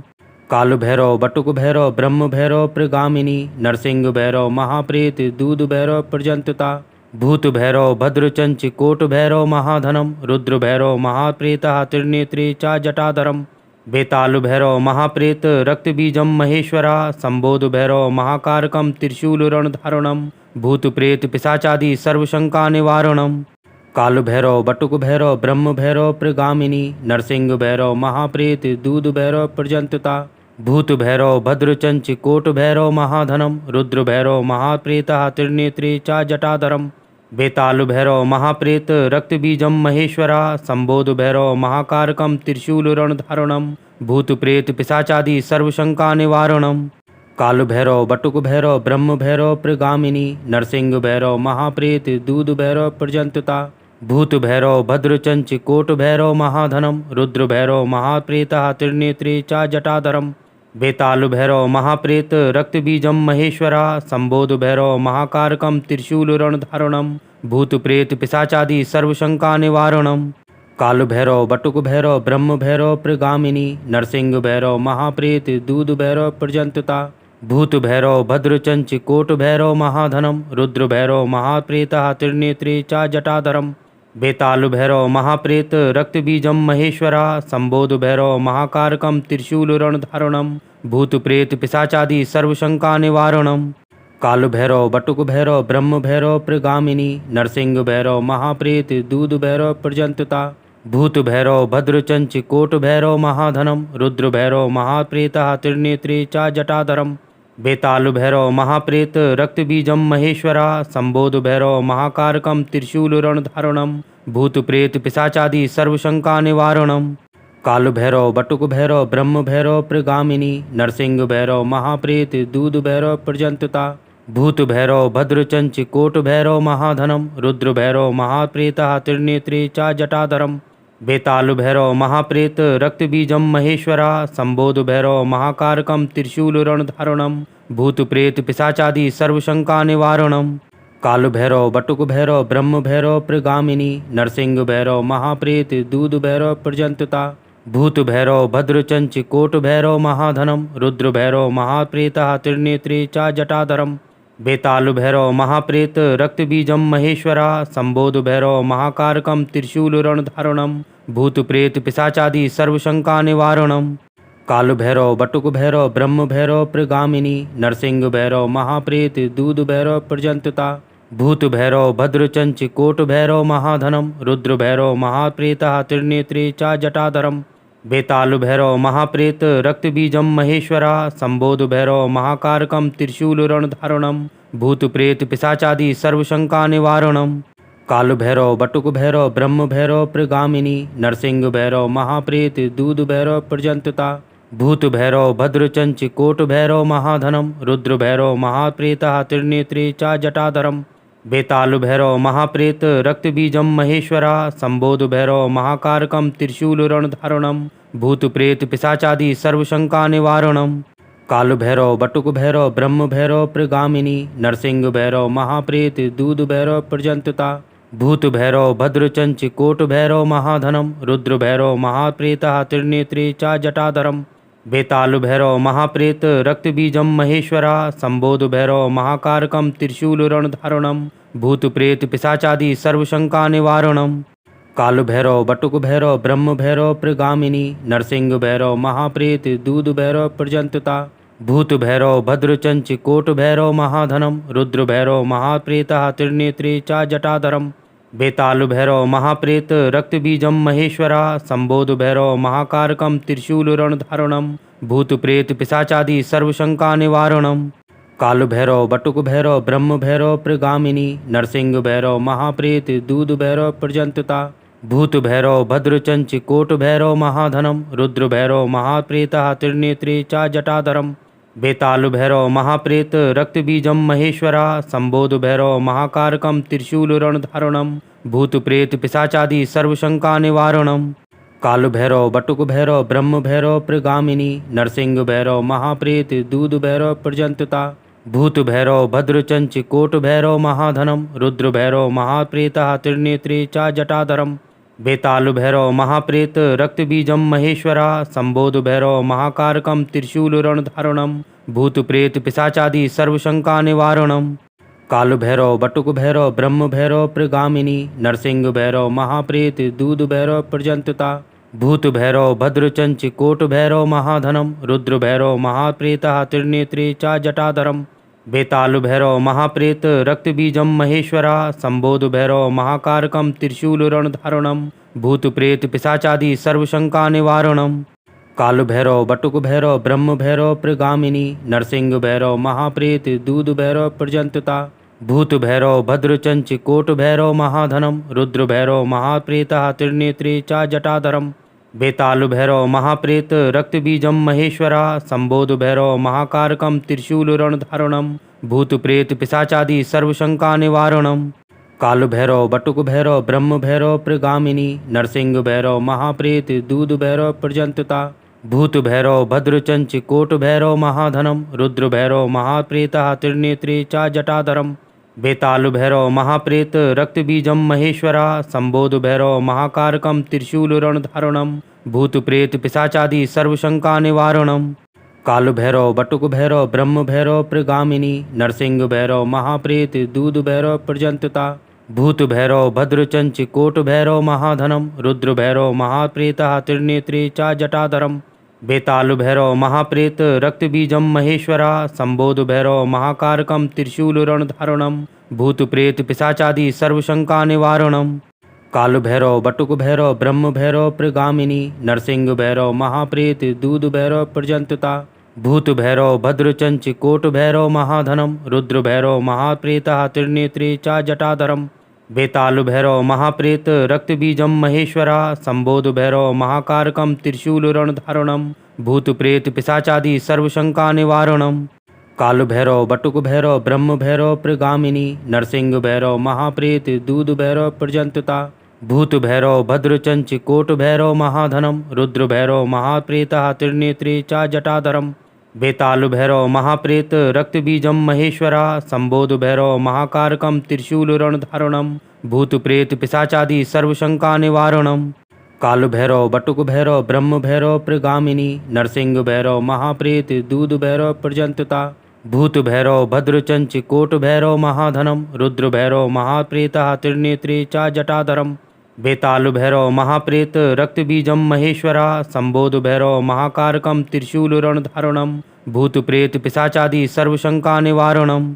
काल भैरव बटुक भैरव ब्रह्म भैरव प्रगामिनी नरसिंह भैरव महाप्रेत दूध भैरव प्रजंतता भूत भैरव भद्रचंच कोट भैरव महाधनम रुद्र भैरव महाप्रेता त्रिनेत्रे च जटाधरम बेताल भैरव महाप्रेत रक्तबीजम महेश्वरा संबोध भैरव महाकारकम त्रिशूलरणधारणम भूत प्रेत पिशाचादि सर्वशंका निवारणम काल भैरव बटुक भैरव ब्रह्म भैरव प्रगामिनी नरसिंह भैरव महाप्रेत दूध भैरव प्रजंतता भूत भैरव भद्रचंच कोट भैरव महाधनम रुद्र भैरव महाप्रेता त्रिनेत्रे चा जटाधरम बेताल भैरव महाप्रेत रक्तबीजम महेश्वरा संबोध भैरव महाकारकम त्रिशूलरणधारणम भूत प्रेत पिशाचादि सर्वशंका निवारणम काल भैरव बटुक भैरव ब्रह्म भैरव प्रगामिनी नरसिंह भैरव महाप्रेत दूध भैरव प्रजंतता भूत भैरव भद्रचंच कोट भैरव महाधनम रुद्र भैरव महाप्रेता त्रिनेत्रे चा जटाधरम बेताल भैरव महाप्रेत रक्तबीजम महेश्वरा संबोध भैरव महाकारकम त्रिशूलरणधारणम भूत प्रेत पिशाचादि सर्वशंका निवारणम काल भैरव बटुक भैरव ब्रह्म भैरव प्रगामिनी नरसिंह भैरव महाप्रेत दूध भैरव प्रजंतता भूत भैरव भद्रचंच कोट भैरव महाधनम रुद्र भैरव महाप्रेता त्रिनेत्रे चा जटाधरम बेताल भैरव महाप्रेत रक्तबीजम महेश्वरा संबोध भैरव महाकारकम त्रिशूलरणधारणम भूत प्रेत पिशाचादि सर्वशंका निवारणम काल भैरव बटुक भैरव ब्रह्म भैरव प्रगामिनी नरसिंह भैरव महाप्रेत दूध भैरव प्रजंतता भूत भैरव भद्रचंच कोट भैरव महाधनम रुद्र भैरव महाप्रेता त्रिनेत्रे चा जटाधरम बेताल भैरव महाप्रेत रक्तबीजम महेश्वरा संबोध भैरव महाकारकम त्रिशूलरणधारणम भूत प्रेत पिशाचादि सर्वशंका निवारणम काल भैरव बटुक भैरव ब्रह्म भैरव प्रगामिनी नरसिंह भैरव महाप्रेत दूध भैरव प्रजंतता भूत भैरव भद्रचंच कोट भैरव महाधनम रुद्र भैरव महाप्रेता त्रिनेत्रे चा जटाधरम बेताल भैरव महाप्रेत रक्तबीजम महेश्वरा संबोध भैरव महाकारकम त्रिशूलरणधारणम भूत प्रेत पिशाचादि सर्वशंका निवारणम काल भैरव बटुक भैरव ब्रह्म भैरव प्रगामिनी नरसिंह भैरव महाप्रेत दूध भैरव प्रजंतता भूत भैरव भद्रचंच कोट भैरव महाधनम रुद्र भैरव महाप्रेता त्रिनेत्रे चा जटाधरम बेताल भैरव महाप्रेत रक्तबीजम महेश्वरा संबोध भैरव महाकारकम त्रिशूलरणधारणम भूत प्रेत पिशाचादि सर्वशंका निवारणम काल भैरव बटुक भैरव ब्रह्म भैरव प्रगामिनी नरसिंह भैरव महाप्रेत दूध भैरव प्रजंतता भूत भैरव भद्रचंच कोट भैरव महाधनम रुद्र भैरव महाप्रेता त्रिनेत्रे चा जटाधरम बेताल भैरव महाप्रेत रक्तबीजम महेश्वरा संबोध भैरव महाकारकम त्रिशूलरणधारणम भूत प्रेत पिशाचादि सर्वशंका निवारणम काल भैरव बटुक भैरव ब्रह्म भैरव प्रगामिनी नरसिंह भैरव महाप्रेत दूध भैरव प्रजंतता भूत भैरव भद्रचंच कोट भैरव महाधनम रुद्र भैरव महाप्रेता त्रिनेत्रे चा जटाधरम बेताल भैरव महाप्रेत रक्तबीजम महेश्वरा संबोध भैरव महाकारकम त्रिशूलरणधारणम भूत प्रेत पिशाचादि सर्वशंका निवारणम काल भैरव बटुक भैरव ब्रह्म भैरव प्रगामिनी नरसिंह भैरव महाप्रेत दूध भैरव प्रजंतता भूत भैरव भद्रचंच कोट भैरव महाधनम रुद्र भैरव महाप्रेता त्रिनेत्रे चा जटाधरम बेताल भैरव महाप्रेत रक्तबीजम महेश्वरा संबोध भैरव महाकारकम त्रिशूलरणधारणम भूत प्रेत पिशाचादि सर्वशंका निवारणम काल भैरव बटुक भैरव ब्रह्म भैरव प्रगामिनी नरसिंह भैरव महाप्रेत दूध भैरव प्रजंतता भूत भैरव भद्रचंच कोट भैरव महाधनम रुद्र भैरव महाप्रेता त्रिनेत्रे चा जटाधरम बेताल भैरव महाप्रेत रक्तबीजम महेश्वरा संबोध भैरव महाकारकम त्रिशूलरणधारणम भूत प्रेत पिशाचादि सर्वशंका निवारणम काल भैरव बटुक भैरव ब्रह्म भैरव प्रगामिनी नरसिंह भैरव महाप्रेत दूध भैरव प्रजंतता भूत भैरव भद्रचंच कोट भैरव महाधनम रुद्र भैरव महाप्रेता त्रिनेत्रे चा जटाधरम बेताल भैरव महाप्रेत रक्तबीजम महेश्वरा संबोध भैरव महाकारकम त्रिशूलरणधारणम भूत प्रेत पिशाचादि सर्वशंका निवारणम काल भैरव बटुक भैरव ब्रह्म भैरव प्रगामिनी नरसिंह भैरव महाप्रेत दूध भैरव प्रजंतता भूत भैरव भद्रचंच कोट भैरव महाधनम रुद्र भैरव महाप्रेता त्रिनेत्रे चा जटाधरम बेताल भैरव महाप्रेत रक्तबीजम महेश्वरा संबोध भैरव महाकारकम त्रिशूलरणधारणम भूत प्रेत पिशाचादि सर्वशंका निवारणम काल भैरव बटुक भैरव ब्रह्म भैरव प्रगामिनी नरसिंह भैरव महाप्रेत दूध भैरव प्रजंतता भूत भैरव भद्रचंच कोट भैरव महाधनम रुद्र भैरव महाप्रेतः त्रिनेत्रे च जटाधरम बेताल भैरव महाप्रेत रक्तबीजम महेश्वरा संबोध भैरव महाकारकम त्रिशूलरणधारणम भूत प्रेत पिशाचादि सर्वशंका निवारणम काल भैरव बटुक भैरव ब्रह्म भैरव प्रगामिनी नरसिंह भैरव महाप्रेत दूध भैरव प्रजंतता भूत भैरव भद्रचंच कोट भैरव महाधनम रुद्र भैरव महाप्रेतः त्रिनेत्रे च जटाधरम बेताल भैरव महाप्रेत रक्तबीजम महेश्वरा संबोध भैरव महाकारकम त्रिशूलरणधारणम भूत प्रेत पिशाचादि सर्वशंका निवारणम काल भैरव बटुक भैरव ब्रह्म भैरव प्रगामिनी नरसिंह भैरव महाप्रेत दूध भैरव प्रजंतता भूत भैरव भद्रचंच कोट भैरव महाधनम रुद्र भैरव महाप्रेतः त्रिनेत्रे च जटाधरम बेताल भैरव महाप्रेत रक्तबीजम महेश्वरा संबोध भैरव महाकारकम त्रिशूलरणधारणम भूत प्रेत पिशाचादि सर्वशंका निवारणम काल भैरव बटुक भैरव ब्रह्म भैरव प्रगामिनी नरसिंह भैरव महाप्रेत दूध भैरव प्रजंतता भूत भैरव भद्रचंच कोट भैरव महाधनम रुद्र भैरव महाप्रेतः त्रिनेत्रे च जटाधरम बेताल भैरव महाप्रेत रक्तबीजम महेश्वरा संबोध भैरव महाकारकम त्रिशूलरणधारणम भूत प्रेत पिशाचादि सर्वशंका निवारणम काल भैरव बटुक भैरव ब्रह्म भैरव प्रगामिनी नरसिंह भैरव महाप्रेत दूध भैरव प्रजंतता भूत भैरव भद्रचंच कोट भैरव महाधनम रुद्र भैरव महाप्रेतः त्रिनेत्रे च जटाधरम बेताल भैरव महाप्रेत रक्तबीजम महेश्वरा संबोध भैरव महाकारकम त्रिशूलरणधारणम भूत प्रेत पिशाचादि सर्वशंका निवारणम काल भैरव बटुक भैरव ब्रह्म भैरव प्रगामिनी नरसिंह भैरव महाप्रेत दूध भैरव प्रजंतता भूत भैरव भद्रचंच कोट भैरव महाधनम रुद्र भैरव महाप्रेतः त्रिनेत्रे च जटाधरम बेताल भैरव महाप्रेत रक्तबीजम महेश्वरा संबोध भैरव महाकारकम त्रिशूलरणधारणम भूत प्रेत पिशाचादि सर्वशंका निवारणम काल भैरव बटुक भैरव ब्रह्म भैरव प्रगामिनी नरसिंह भैरव महाप्रेत दूध भैरव प्रजंतता भूत भैरव भद्रचंच कोट भैरव महाधनम रुद्र भैरव महाप्रेतः त्रिनेत्रे च जटाधरम बेताल भैरव महाप्रेत रक्तबीजम महेश्वरा संबोध भैरव महाकारकम त्रिशूलरणधारणम भूत प्रेत पिशाचादि सर्वशंका निवारणम